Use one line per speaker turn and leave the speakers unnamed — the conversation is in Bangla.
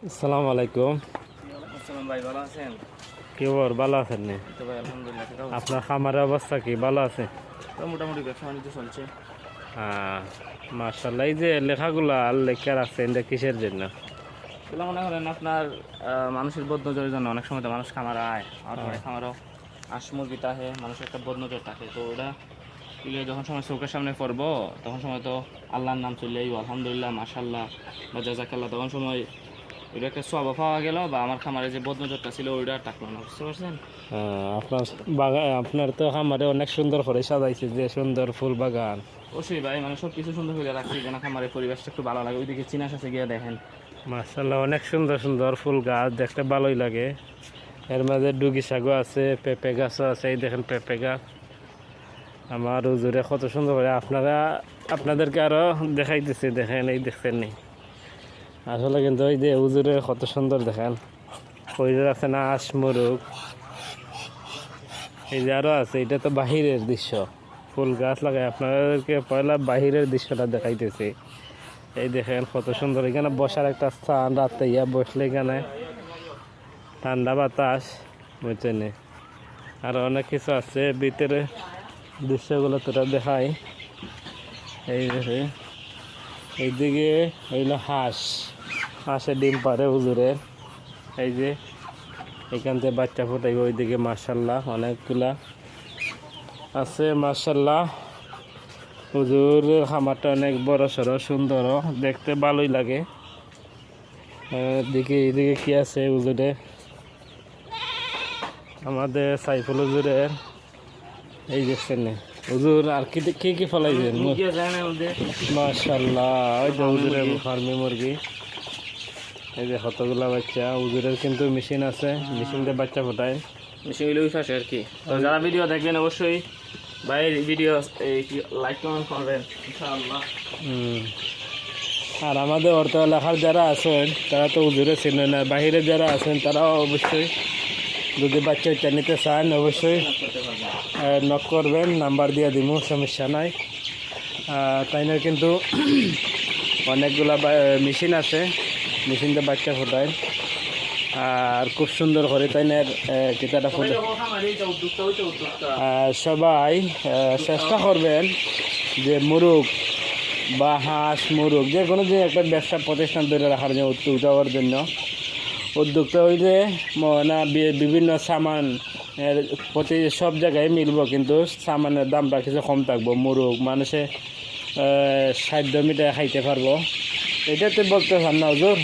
আসসালামু আলাইকুম।
আসসালাম ভাই, ভালো আছেন?
কি খবর, ভালো আছেন নি?
তো ভাই আলহামদুলিল্লাহ।
আপনার খামারের অবস্থা কি, ভালো আছে?
তো মোটামুটি ব্যবসা বাণিজ্য চলছে।
হ্যাঁ, মার্শাল্লাহ। এই যে লেখাগুলো আর লেখা আছে, এটা কিসের জন্য?
এগুলো মনে করেন আপনার মানুষের বদনজরের জন্য। অনেক সময় তো মানুষ খামার আয় আর পরে খামারও হাঁস মুরগি তাহে মানুষের একটা বদনজর থাকে, তো ওটা এগুলো যখন সময় চোখের সামনে পড়বো তখন সময় তো আল্লাহর নাম চলে আইব, আলহামদুলিল্লাহ মাশাল্লাহ বা জাজাকাল্লাহ, তখন সময় ওইটা একটা স্বভাব পাওয়া গেল বা আমার খামারে যে বদনজরটা ছিল ওইটা আর থাকলো না, বুঝতে পারছেন?
আপনার বাগান, আপনার তো খামারে অনেক সুন্দর করে সাজাইছে, যে সুন্দর ফুল বাগান।
অবশ্যই ভাই, মানে সব কিছু সুন্দর করে রাখছি যেন খামারের পরিবেশটা একটু ভালো লাগে। ওইদিকে চিনা আছে গিয়ে দেখেন,
মার্শাল্লাহ, অনেক সুন্দর সুন্দর ফুল গাছ, দেখতে ভালোই লাগে। এর মাঝে ডুগি শাকও আছে, পেঁপে গাছও আছে। এই দেখেন পেঁপে গাছ আমার হুজুরে কত সুন্দর করে আপনাদেরকে আরো দেখাইতেছে, দেখেন এই দেখছেন নি? আসলে কিন্তু ওই যে হুজুরে কত সুন্দর দেখেন। ওই যে আছে না হাঁস মুরগ, এই যে আরো আছে। এটা তো বাহিরের দৃশ্য, ফুল গাছ লাগাই আপনাদেরকে পয়লা বাহিরের দৃশ্যটা দেখাইতেছি। এই দেখেন কত সুন্দর, এখানে বসার একটা স্থান, রাতে বসলে এখানে ঠান্ডা বাতাস, বুঝছেন? আর অনেক কিছু আছে ভিতরে, দৃশ্যগুলো তোরা দেখাই। এই দেখে এইদিকে হইল হাঁসের ডিম পারে হুজুরের। এই যে এখান থেকে বাচ্চা ফুটাইবে, ওইদিকে মার্শাল্লাহ অনেকগুলা আছে মার্শাল্লাহ। হুজুরের খামারটা অনেক বড় সড়ো, সুন্দরও, দেখতে ভালোই লাগে। এইদিকে কি আছে হুজুরে, আমাদের সাইফুল হুজুরের। এই দেখছেন হুজুর আর কি কি কি ফলাইছেন? মার্শাল্লাহ, ওই যে হুজুরের ফার্মি মুরগি। এই যে কতগুলা বাচ্চা। হুজুরের কিন্তু মেশিন আছে, মেশিন দিয়ে বাচ্চা ফোটায়।
মেশিন হইলে ওই পাশে আর কি। তো যারা ভিডিও দেখবেন অবশ্যই ভাই ভিডিও লাইক কমেন্ট করবেন ইনশাআল্লাহ।
আর আমাদের অর্থ লেখার যারা আছেন তারা তো হুজুরে চিনে না, বাহিরে যারা আছেন তারাও অবশ্যই যদি বাচ্চা ইচ্ছা নিতে চান অবশ্যই নক করবেন, নাম্বার দিয়ে দিব, সমস্যা নাই। তাই না, কিন্তু অনেকগুলা মেশিন আছে, মেশিন দিয়ে বাচ্চা ফোটায় আর খুব সুন্দর করে, তাই না কিতাটা ফোটে। সবাই চেষ্টা করবেন যে মুরগ বা হাঁস মুরগ যে কোনো যে একটা ব্যবসা প্রতিষ্ঠান ধরে রাখার জন্য, উদ্যোক্তা হওয়ার জন্য। উদ্যোক্তা হইলে না বিভিন্ন সামান প্রতি সব জায়গায় মিলবো, কিন্তু সামানের দামটা কিছু কম থাকবো। মুরগ মানুষে সাধ্য মিটায় খাইতে পারবো, এটাতে বলতে পার না হুজুর?